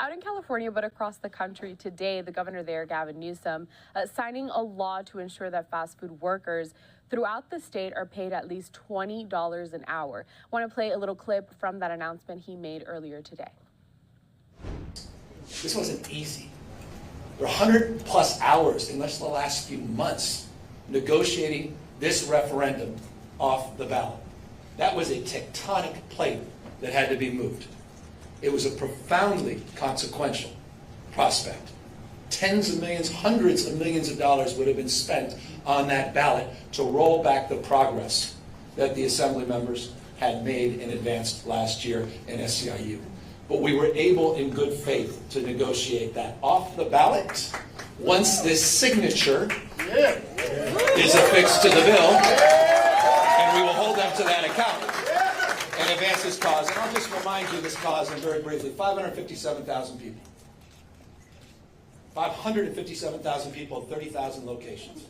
out in California, but across the country today, the governor there, Gavin Newsom, signing a law to ensure that fast food workers throughout the state are paid at least $20 an hour. I want to play a little clip from that announcement he made earlier today. This wasn't easy. There were 100 plus hours in just the last few months negotiating this referendum off the ballot. That was a tectonic plate that had to be moved. It was a profoundly consequential prospect. Tens of millions, hundreds of millions of dollars would have been spent on that ballot to roll back the progress that the assembly members had made and advanced last year in SEIU. But we were able in good faith to negotiate that off the ballot. Once this signature is affixed to the bill, and we will hold them to that account and advance this cause. And I'll just remind you this cause, and very briefly, 557,000 people. 557,000 people, 30,000 locations.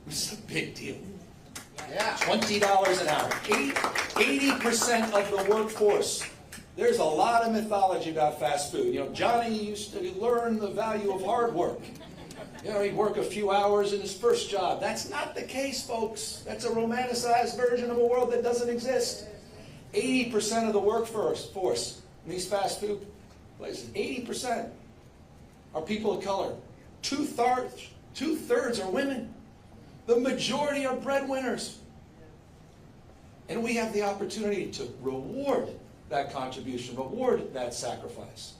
This is a big deal. Yeah. $20 an hour. 80% of the workforce. There's a lot of mythology about fast food. You know, Johnny used to learn the value of hard work. You know, he'd work a few hours in his first job. That's not the case, folks. That's a romanticized version of a world that doesn't exist. 80% of the workforce in these fast food places, 80% are people of color. Two-thirds are women. The majority are breadwinners. And we have the opportunity to reward that contribution, reward that sacrifice,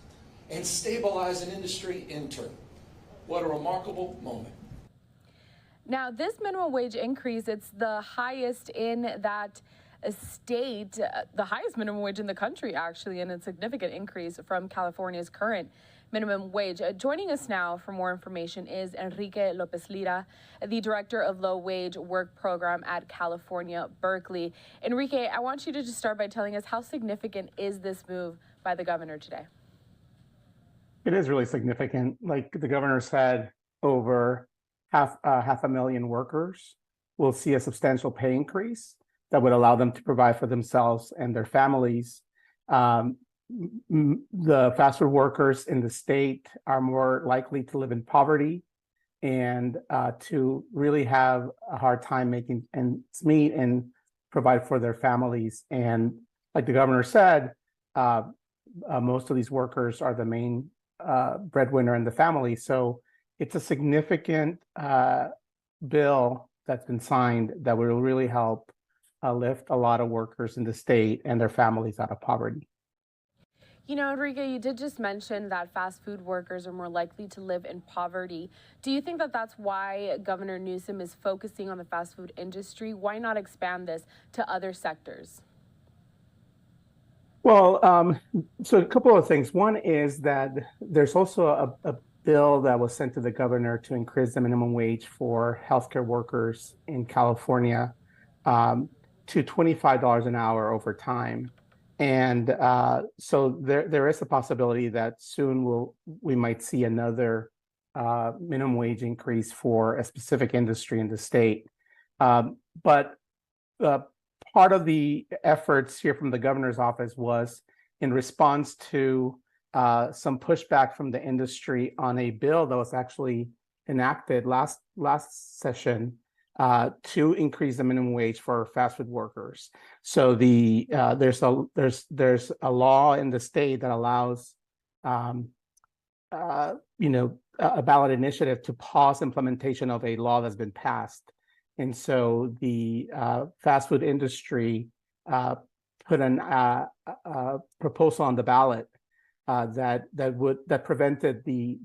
and stabilize an industry in turn. What a remarkable moment. Now, this minimum wage increase, it's the highest in that state, the highest minimum wage in the country, actually, and a significant increase from California's current minimum wage. Joining us now for more information is Enrique Lopezlira, the director of low wage work program at California Berkeley. Enrique, I want you to just start by telling us how significant is this move by the governor today? It is really significant. Like the governor said, over half a million workers will see a substantial pay increase that would allow them to provide for themselves and their families. The fast food workers in the state are more likely to live in poverty and to really have a hard time making ends meet and provide for their families. And like the governor said, most of these workers are the main breadwinner in the family. So it's a significant bill that's been signed that will really help lift a lot of workers in the state and their families out of poverty. You know, Enrique, you did just mention that fast food workers are more likely to live in poverty. Do you think that that's why Governor Newsom is focusing on the fast food industry? Why not expand this to other sectors? Well, so a couple of things. One is that there's also a bill that was sent to the governor to increase the minimum wage for healthcare workers in California to $25 an hour over time. And so there is a possibility that soon we might see another minimum wage increase for a specific industry in the state. But part of the efforts here from the governor's office was in response to some pushback from the industry on a bill that was actually enacted last session to increase the minimum wage for fast food workers. So there's a law in the state that allows a ballot initiative to pause implementation of a law that's been passed. And so the fast food industry put a proposal on the ballot that prevented the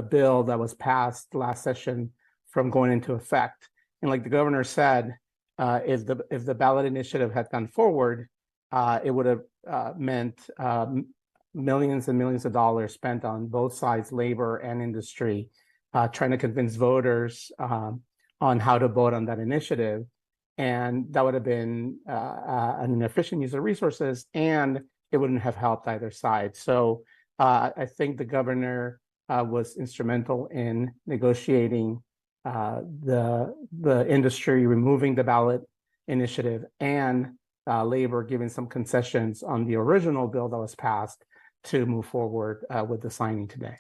bill that was passed last session from going into effect. And like the governor said, if the ballot initiative had gone forward, it would have meant millions and millions of dollars spent on both sides, labor and industry, trying to convince voters on how to vote on that initiative. And that would have been an inefficient use of resources, and it wouldn't have helped either side. So I think the governor was instrumental in negotiating the industry removing the ballot initiative and labor giving some concessions on the original bill that was passed to move forward with the signing today.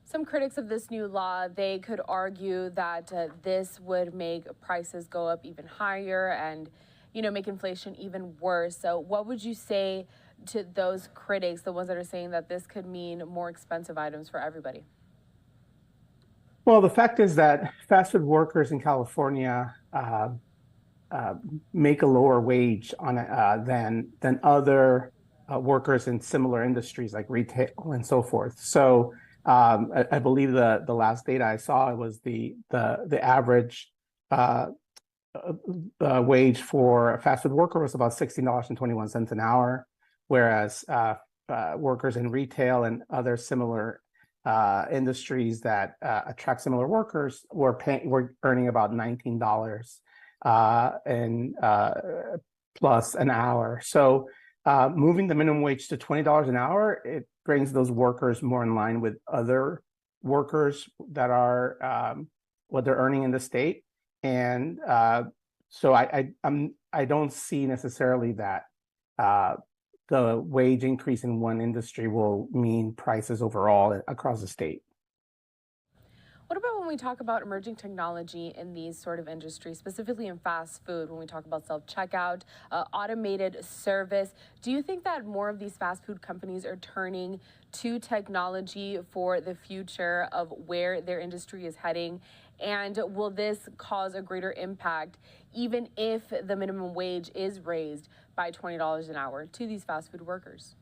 Some critics of this new law, they could argue that this would make prices go up even higher and, make inflation even worse. So what would you say to those critics, the ones that are saying that this could mean more expensive items for everybody? Well, the fact is that fast food workers in California make a lower wage on than other workers in similar industries like retail and so forth. So I believe the last data I saw was the average wage for a fast food worker was about $16.21 an hour, whereas workers in retail and other similar industries that attract similar workers were earning about $19 and plus an hour. So moving the minimum wage to $20 an hour, it brings those workers more in line with other workers that are what they're earning in the state. And so I don't see necessarily that the wage increase in one industry will mean prices overall across the state. What about when we talk about emerging technology in these sort of industries, specifically in fast food, when we talk about self-checkout, automated service? Do you think that more of these fast food companies are turning to technology for the future of where their industry is heading? And will this cause a greater impact, even if the minimum wage is raised by $20 an hour to these fast food workers?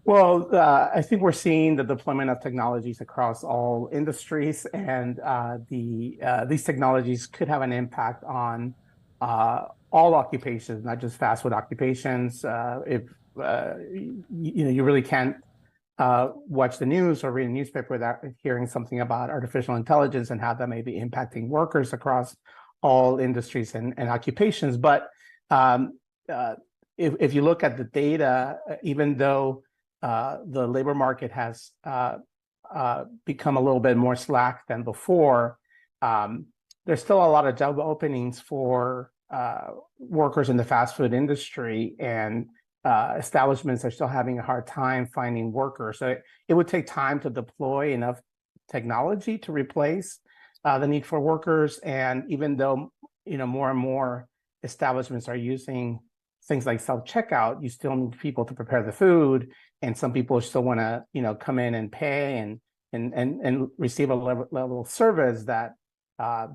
Well, I think we're seeing the deployment of technologies across all industries, and these technologies could have an impact on all occupations, not just fast food occupations. If you really can't watch the news or read a newspaper without hearing something about artificial intelligence and how that may be impacting workers across all industries and occupations. But if you look at the data, even though the labor market has become a little bit more slack than before, there's still a lot of job openings for workers in the fast food industry, and establishments are still having a hard time finding workers. So it would take time to deploy enough technology to replace the need for workers. And even though more and more establishments are using things like self-checkout, you still need people to prepare the food, and some people still want to come in and pay and receive a level of service that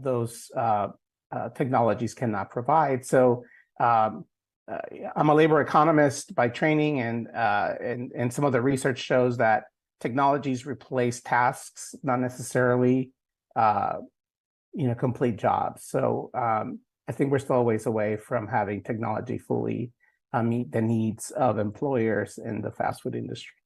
those technologies cannot provide. So I'm a labor economist by training, and some of the research shows that technologies replace tasks, not necessarily complete jobs. So I think we're still a ways away from having technology fully meet the needs of employers in the fast food industry.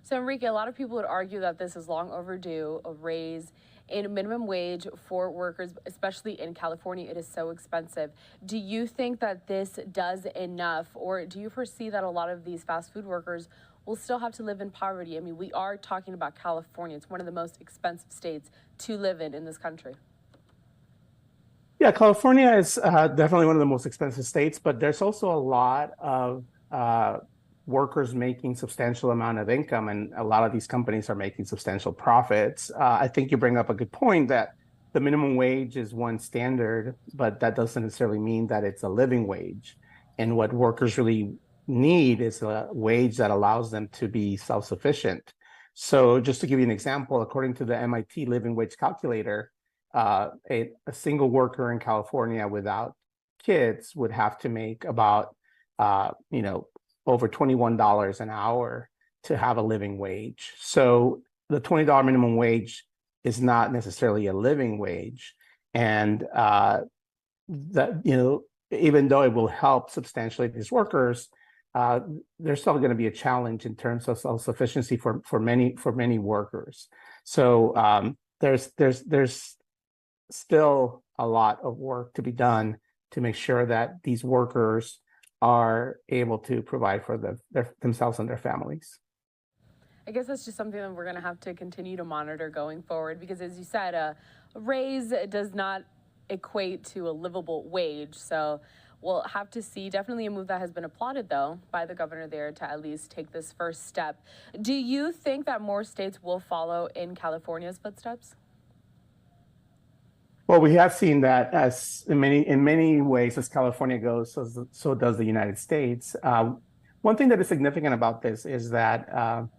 So, Enrique, a lot of people would argue that this is long overdue, a raise in minimum wage for workers, especially in California. It is so expensive. Do you think that this does enough, or do you foresee that a lot of these fast food workers will still have to live in poverty? I mean, we are talking about California. It's one of the most expensive states to live in this country. Yeah, California is definitely one of the most expensive states, but there's also a lot of workers making substantial amount of income, and a lot of these companies are making substantial profits. I think you bring up a good point that the minimum wage is one standard, but that doesn't necessarily mean that it's a living wage. And what workers really need is a wage that allows them to be self-sufficient. So just to give you an example, according to the MIT living wage calculator, a single worker in California without kids would have to make about over $21 an hour to have a living wage. So the $20 minimum wage is not necessarily a living wage, and that even though it will help substantially these workers, there's still going to be a challenge in terms of self-sufficiency for many workers. So there's still a lot of work to be done to make sure that these workers are able to provide for themselves and their families. I guess that's just something that we're going to have to continue to monitor going forward, because as you said, a raise does not equate to a livable wage. So We'll have to see. Definitely a move that has been applauded, though, by the governor there to at least take this first step. Do you think that more states will follow in California's footsteps? Well, we have seen that as in many ways, as California goes, so does the United States. One thing that is significant about this is that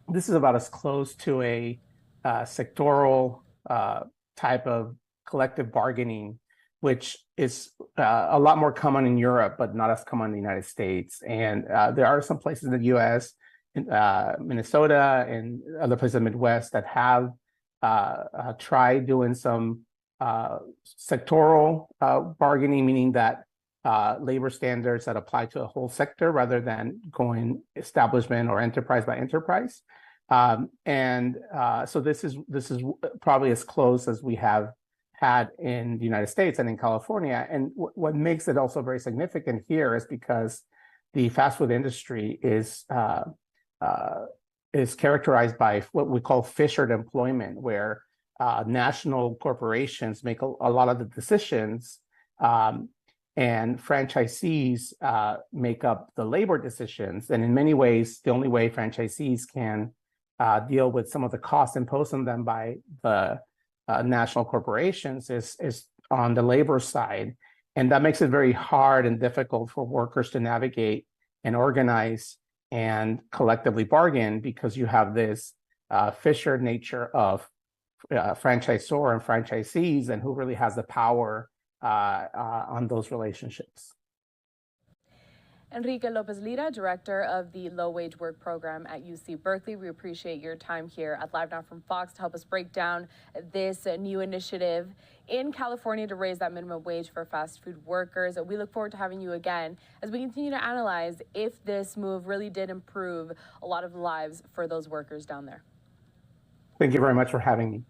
this is about as close to a sectoral type of collective bargaining, which is a lot more common in Europe, but not as common in the United States. And there are some places in the U.S., Minnesota and other places in the Midwest that have tried doing some sectoral bargaining, meaning that labor standards that apply to a whole sector rather than going establishment or enterprise by enterprise. So this is probably as close as we have had in the United States and in California. And what makes it also very significant here is because the fast food industry is characterized by what we call fissured employment, where national corporations make a lot of the decisions, and franchisees make up the labor decisions. And in many ways, the only way franchisees can deal with some of the costs imposed on them by the national corporations is on the labor side. And that makes it very hard and difficult for workers to navigate and organize and collectively bargain, because you have this fissured nature of franchisor and franchisees, and who really has the power on those relationships. Enrique Lopezlira, director of the Low Wage Work Program at UC Berkeley. We appreciate your time here at Live Now from Fox to help us break down this new initiative in California to raise that minimum wage for fast food workers. We look forward to having you again as we continue to analyze if this move really did improve a lot of lives for those workers down there. Thank you very much for having me.